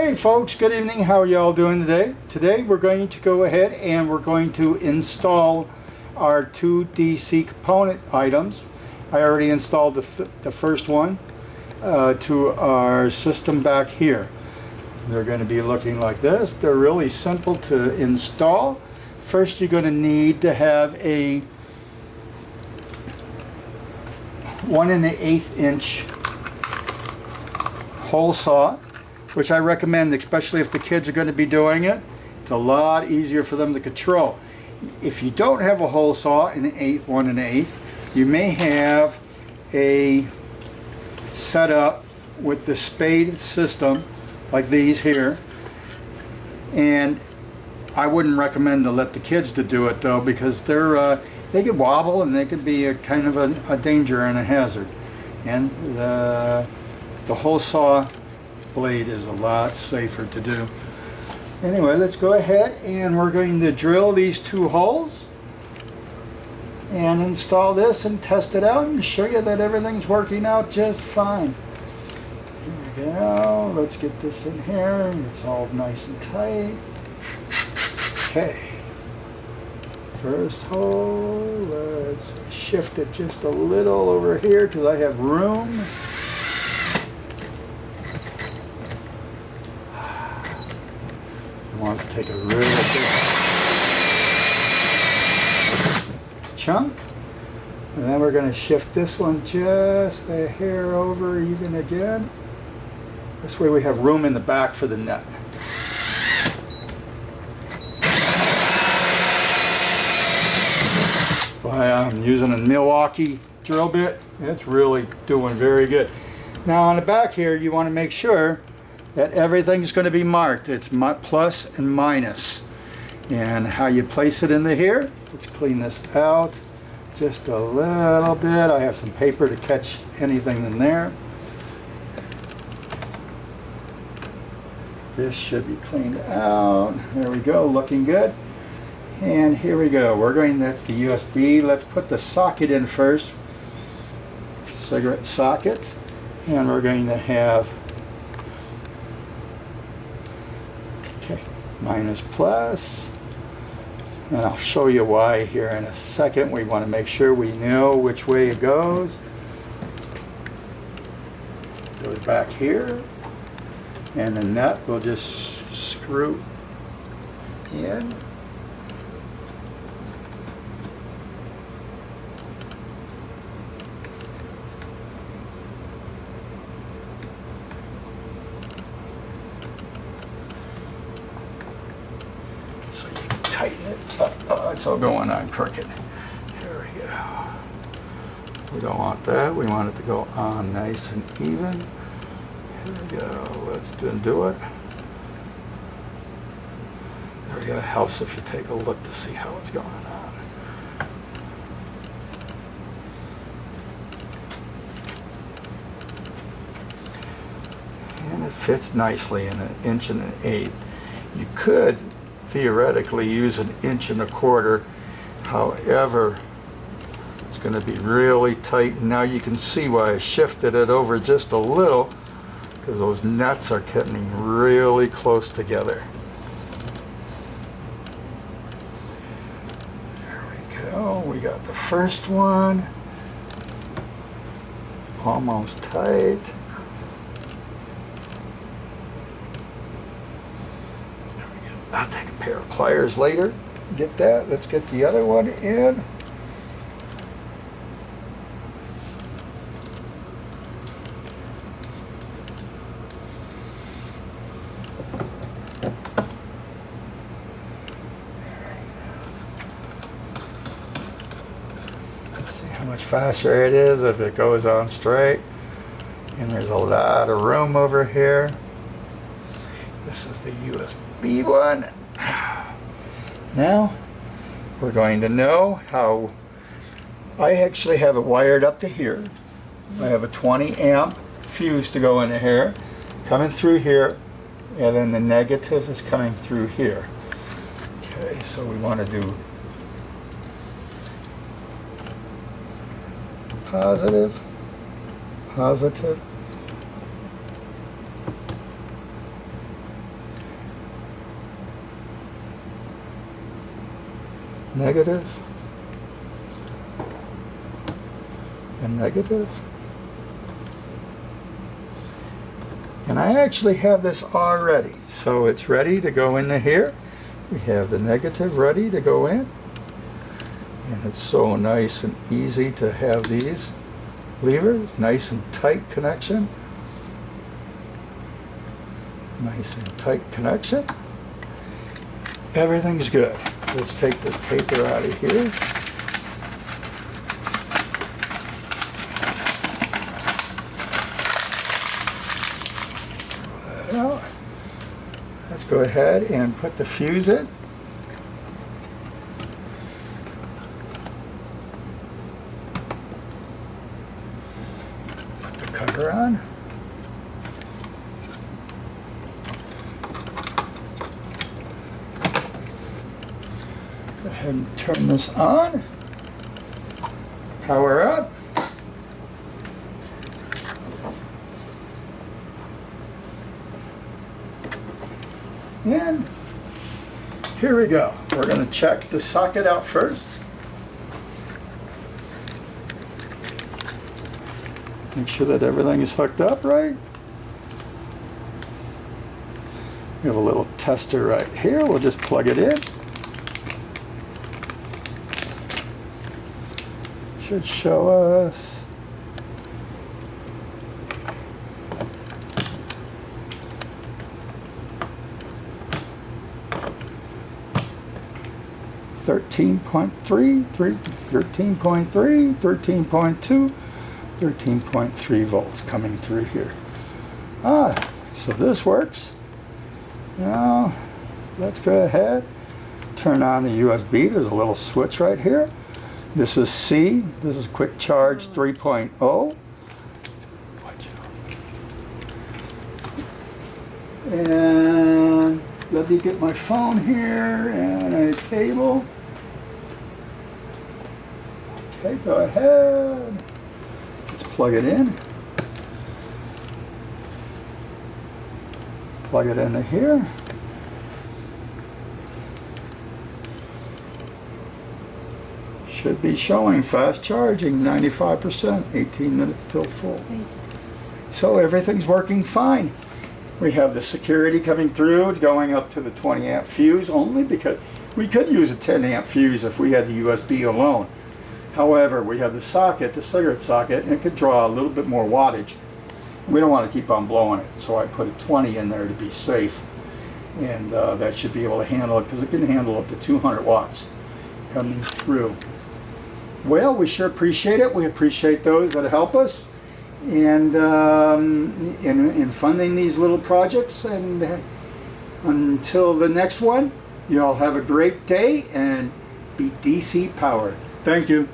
Hey folks, good evening. How are y'all doing today? Today we're going to go ahead and we're going to install our two DC component items. I already installed the first one to our system back here. They're going to be looking like this. They're really simple to install. First, you're going to need to have a 1 1/8 inch hole saw, which I recommend, especially if the kids are going to be doing it. It's a lot easier for them to control. If you don't have a hole saw, 1 1/8, you may have a setup with the spade system like these here, and I wouldn't recommend to let the kids to do it though, because they could wobble and they could be a kind of a danger and a hazard. And the hole saw blade is a lot safer to do. Anyway, let's go ahead and we're going to drill these two holes and install this and test it out and show you that everything's working out just fine. Here we go. Let's get this in here. It's all nice and tight. Okay. First hole, let's shift it just a little over here because I have room. Wants to take a really big chunk, and then we're going to shift this one just a hair over even again. This way we have room in the back for the nut. I'm using a Milwaukee drill bit. It's really doing very good. Now on the back here, you want to make sure that everything's going to be marked. It's plus and minus. And how you place it into here, let's clean this out just a little bit. I have some paper to catch anything in there. This should be cleaned out. There we go, looking good. And here we go. That's the USB. Let's put the socket in first. Cigarette socket. And we're going to have minus plus, and I'll show you why here in a second. We want to make sure we know which way it goes. Goes back here, and the nut will just screw in. So you can tighten it up. Oh, it's all going on crooked. Here we go. We don't want that. We want it to go on nice and even. Here we go. Let's do it. There we go. It helps if you take a look to see how it's going on. And it fits nicely in 1 1/8. You could theoretically use 1 1/4. However, it's going to be really tight. And now you can see why I shifted it over just a little, because those nuts are getting really close together. There we go. We got the first one almost tight. I'll take a pair of pliers later. Get that. Let's get the other one in. Let's see how much faster it is if it goes on straight. And there's a lot of room over here. This is the USB one. Now we're going to know how. I actually have it wired up to here. I have a 20 amp fuse to go into here, coming through here, and then the negative is coming through here. Okay, so we want to do positive, positive, negative, and negative. And I actually have this already, so it's ready to go into here. We have the negative ready to go in. And it's so nice and easy to have these levers, nice and tight connection. Nice and tight connection. Everything's good. Let's take this paper out of here. Pull that out. Let's go ahead and put the fuse in. Put the cover on. Go ahead and turn this on. Power up. And here we go. We're going to check the socket out first. Make sure that everything is hooked up right. We have a little tester right here. We'll just plug it in. Should show us. Thirteen point three, 13.3, 13.2, 13.3 volts coming through here. So this works. Now let's go ahead, turn on the USB. There's a little switch right here. This is C. This is quick charge 3.0. And let me get my phone here and a cable. Okay, go ahead. Let's plug it in. Plug it into here. Should be showing fast charging, 95%, 18 minutes till full. So everything's working fine. We have the security coming through, going up to the 20 amp fuse only because we could use a 10 amp fuse if we had the USB alone. However, we have the socket, the cigarette socket, and it could draw a little bit more wattage. We don't want to keep on blowing it, so I put a 20 in there to be safe. And that should be able to handle it because it can handle up to 200 watts coming through. Well, we sure appreciate it. We appreciate those that help us and in funding these little projects. And until the next one, you all have a great day and be DC powered. Thank you.